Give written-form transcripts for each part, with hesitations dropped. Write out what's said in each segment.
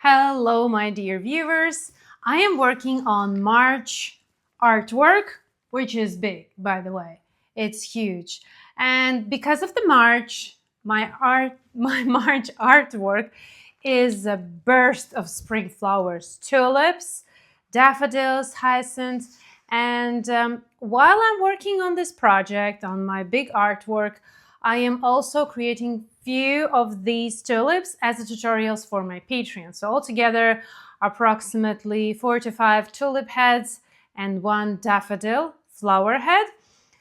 Hello, my dear viewers. I am working on March artwork, which is big, by the way. It's huge. And because of the March, my March artwork is a burst of spring flowers, tulips, daffodils, hyacinths. And while I'm working on this project, on my big artwork, I am also creating few of these tulips as the tutorials for my Patreon. So altogether, approximately 4 to 5 tulip heads and 1 daffodil flower head.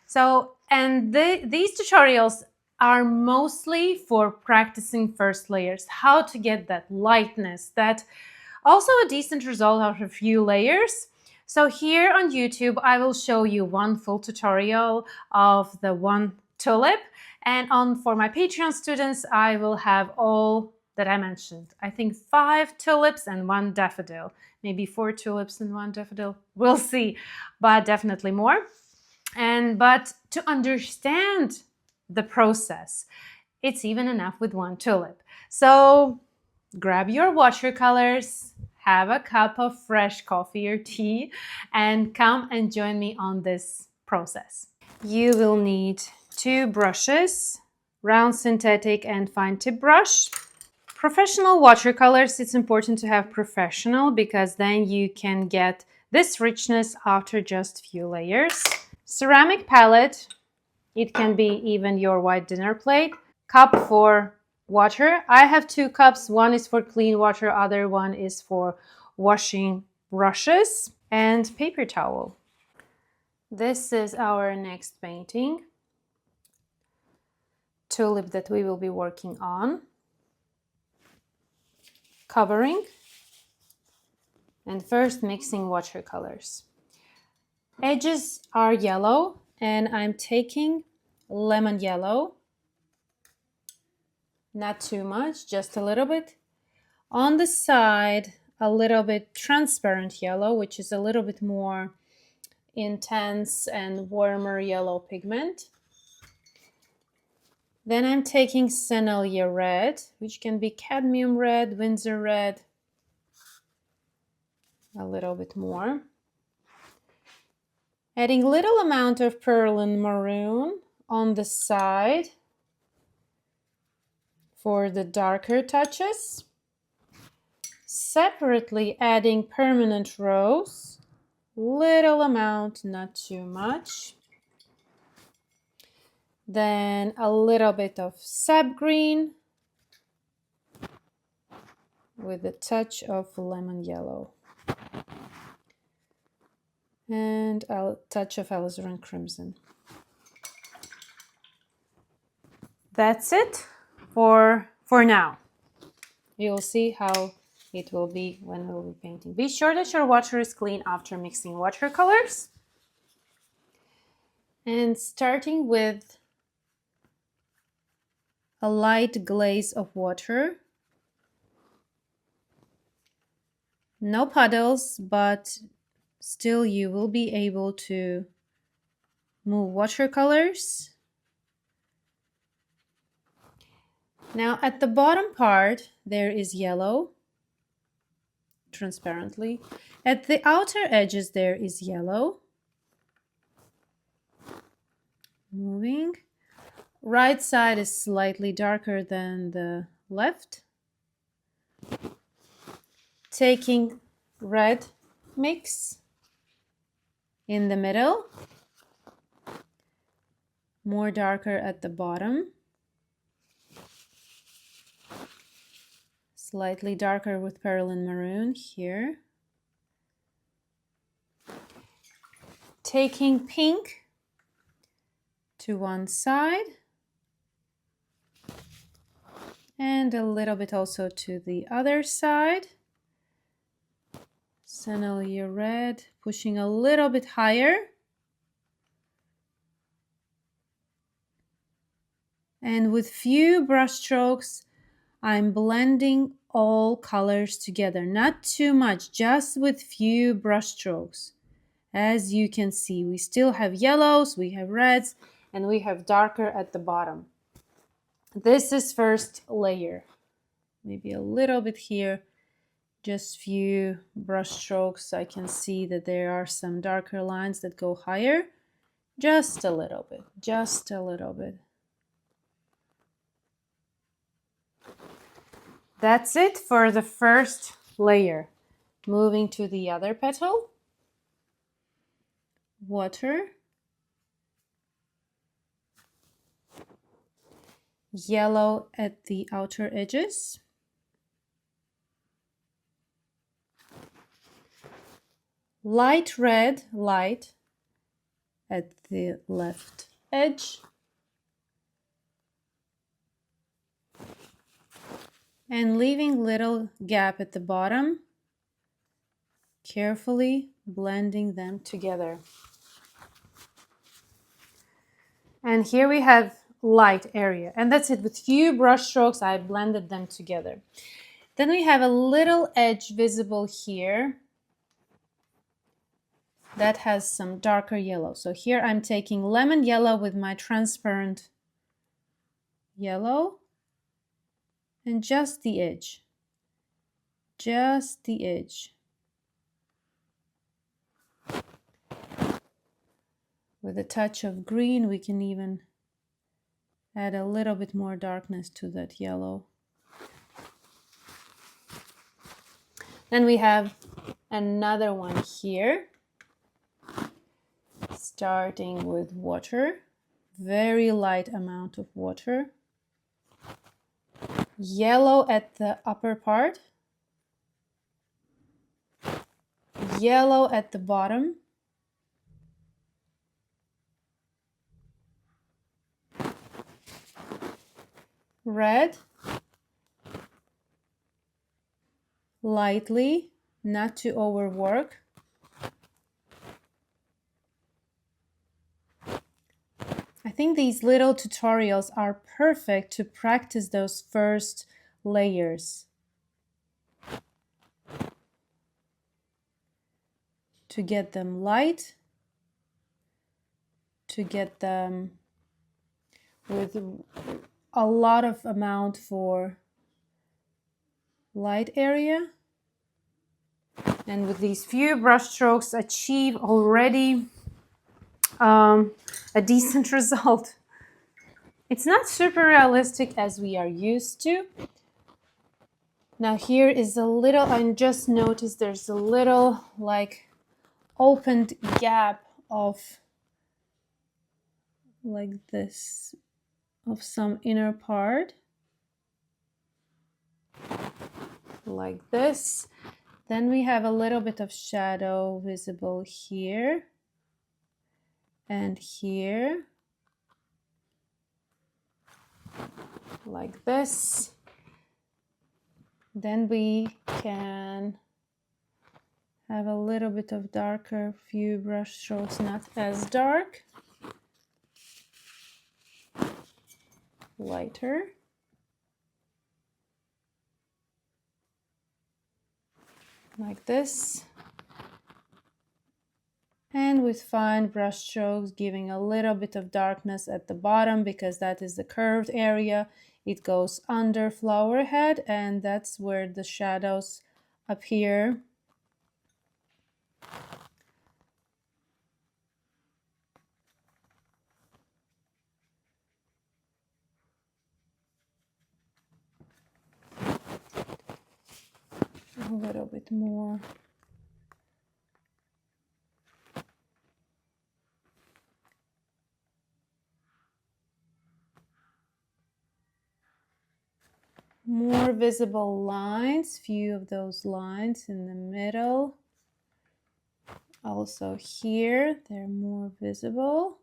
So, and these tutorials are mostly for practicing first layers, how to get that lightness, that also a decent result out of a few layers. So here on YouTube, I will show you one full tutorial of the one tulip. And for my Patreon students, I will have all that I mentioned. I think 5 tulips and 1 daffodil. Maybe 4 tulips and 1 daffodil. We'll see, but definitely more. But to understand the process, it's even enough with 1 tulip. So grab your watercolors, have a cup of fresh coffee or tea, and come and join me on this process. You will need 2 brushes, round synthetic and fine tip brush. Professional watercolors, it's important to have professional because then you can get this richness after just a few layers. Ceramic palette, it can be even your white dinner plate. Cup for water. I have 2 cups. One is for clean water, other one is for washing brushes, and paper towel. This is our next painting, tulip that we will be working on. Covering and first mixing watercolors. Edges are yellow and I'm taking lemon yellow. Not too much, just a little bit. On the side, a little bit transparent yellow, which is a little bit more intense and warmer yellow pigment. Then I'm taking Sennelier red, which can be cadmium red, Winsor red, a little bit more. Adding little amount of Perlin maroon on the side for the darker touches. Separately adding permanent rose, little amount, not too much. Then a little bit of sap green with a touch of lemon yellow. And a touch of alizarin crimson. That's it for now. You'll see how it will be when we'll be painting. Be sure that your water is clean after mixing watercolors. And starting with a light glaze of water. No puddles, but still you will be able to move watercolors. Now at the bottom part there is yellow, transparently. At the outer edges there is yellow. Moving. Right side is slightly darker than the left. Taking red mix in the middle, more darker at the bottom, slightly darker with Perlin maroon here. Taking pink to one side and a little bit also to the other side. Sennelier red, pushing a little bit higher. And with few brush strokes, I'm blending all colors together. Not too much, just with few brush strokes. As you can see, we still have yellows, we have reds, and we have darker at the bottom. This is first layer. Maybe a little bit here just few brush strokes, I can see that there are some darker lines that go higher. Just a little bit, just a little bit. That's it for the first layer. Moving to the other petal. Water. Yellow at the outer edges. Light red, light at the left edge. And leaving little gap at the bottom, carefully blending them together. And here we have light area, and that's it. With few brush strokes, I blended them together. Then we have a little edge visible here that has some darker yellow. So here I'm taking lemon yellow with my transparent yellow and just the edge. Just the edge. With a touch of green, we can even add a little bit more darkness to that yellow. Then we have another one here, starting with water, very light amount of water. Yellow at the upper part, yellow at the bottom, red, lightly, not to overwork. I think these little tutorials are perfect to practice those first layers. To get them light, to get them with a lot of amount for light area, and with these few brush strokes achieve already a decent result. It's not super realistic as we are used to. Now here is a little, I just noticed there's a little like opened gap of like this, of some inner part, like this. Then we have a little bit of shadow visible here and here, like this. Then we can have a little bit of darker, few brush strokes, not as dark, lighter. Like this. And with fine brush strokes, giving a little bit of darkness at the bottom because that is the curved area. It goes under flower head, and that's where the shadows appear. A little bit more. More visible lines, few of those lines in the middle. Also here, they're more visible.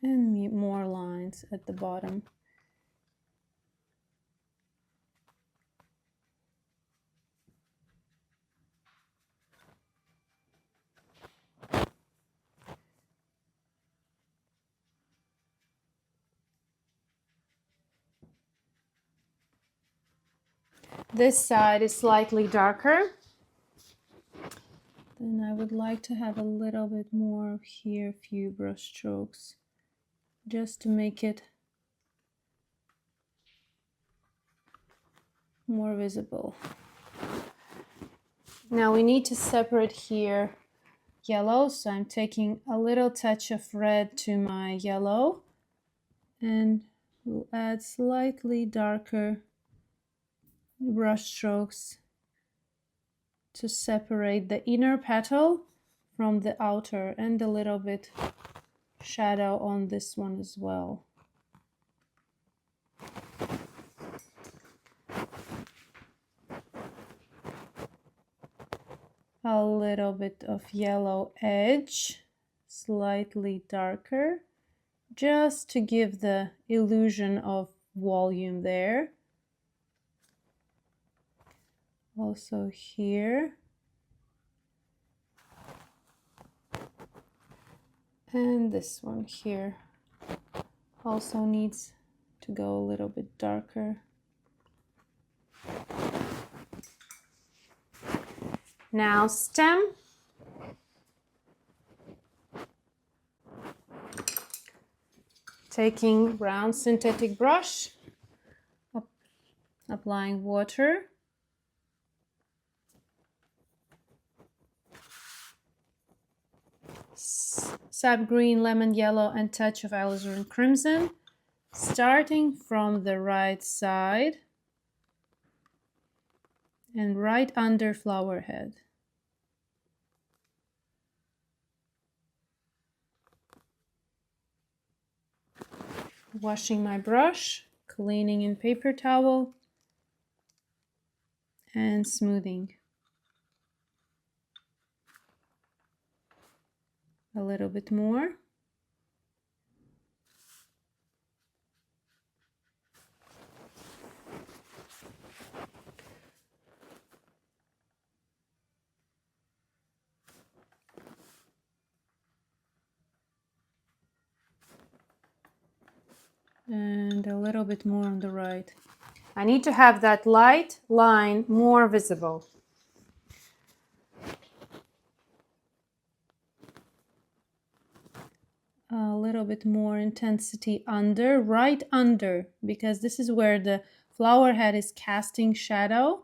And more lines at the bottom. This side is slightly darker. Then I would like to have a little bit more here, few brush strokes just to make it more visible. Now we need to separate here yellow, so I'm taking a little touch of red to my yellow and we'll add slightly darker brush strokes to separate the inner petal from the outer, and a little bit shadow on this one as well. A little bit of yellow edge, slightly darker, just to give the illusion of volume there. Also here. And this one here also needs to go a little bit darker. Now stem. Taking brown synthetic brush, applying water. Sap green, lemon yellow, and touch of alizarin crimson, starting from the right side and right under flower head. Washing my brush, cleaning in paper towel, and smoothing. A little bit more. And a little bit more on the right. I need to have that light line more visible. A little bit more intensity under, right under, because this is where the flower head is casting shadow.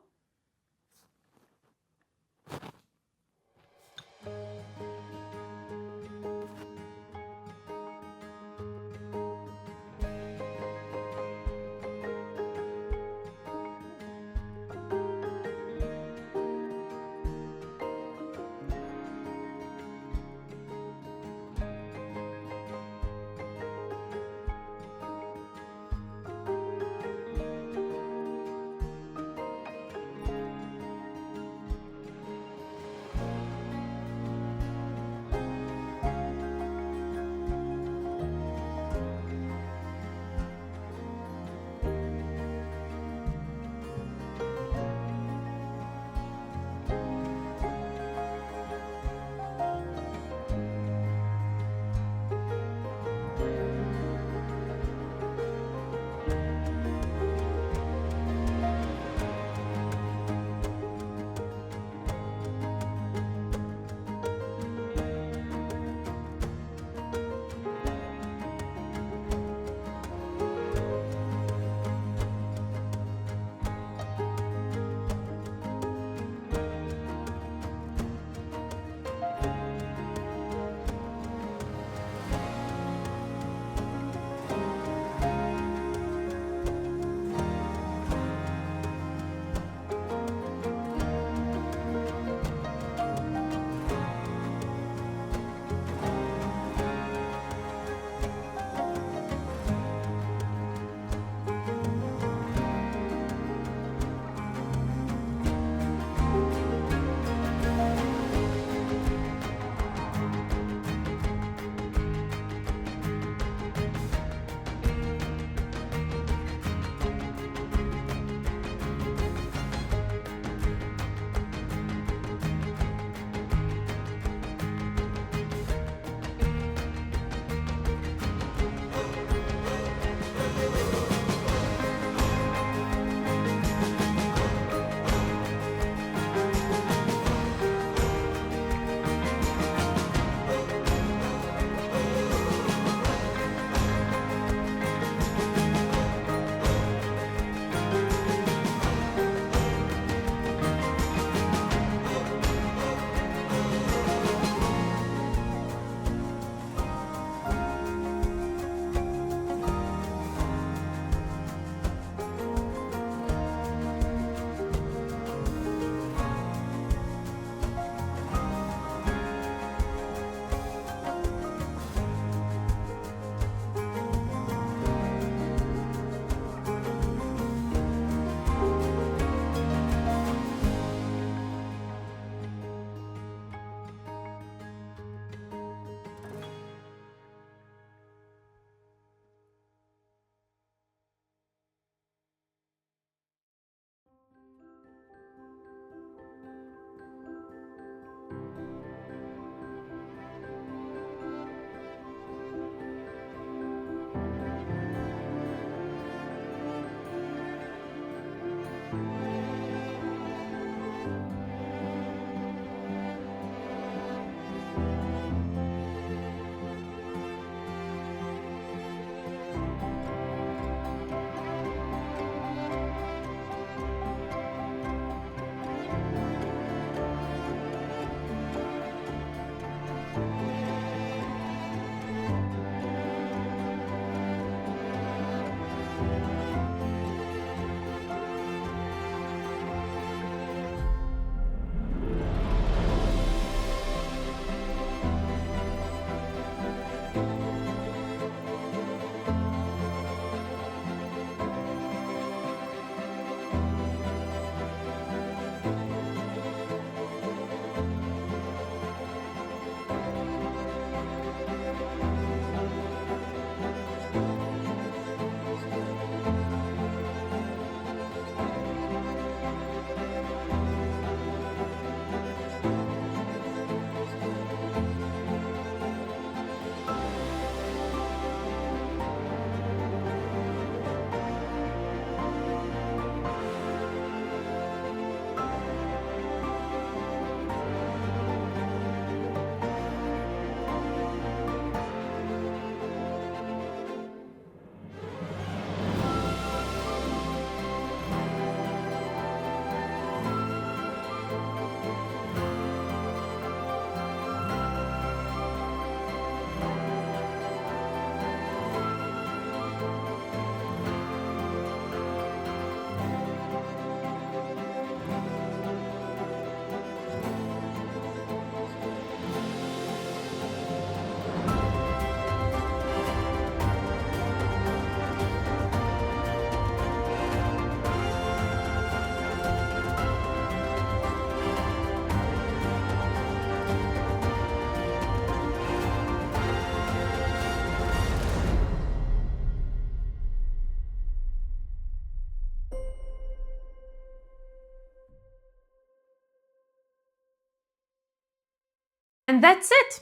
that's it.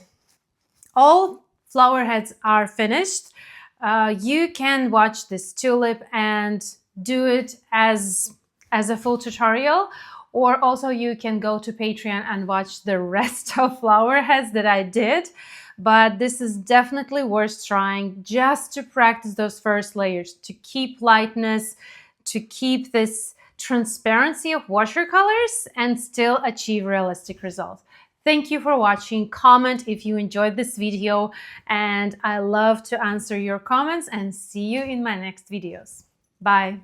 All flower heads are finished. You can watch this tulip and do it as a full tutorial, or also you can go to Patreon and watch the rest of flower heads that I did. But this is definitely worth trying just to practice those first layers, to keep lightness, to keep this transparency of watercolors and still achieve realistic results. Thank you for watching. Comment if you enjoyed this video, and I love to answer your comments, and see you in my next videos. Bye.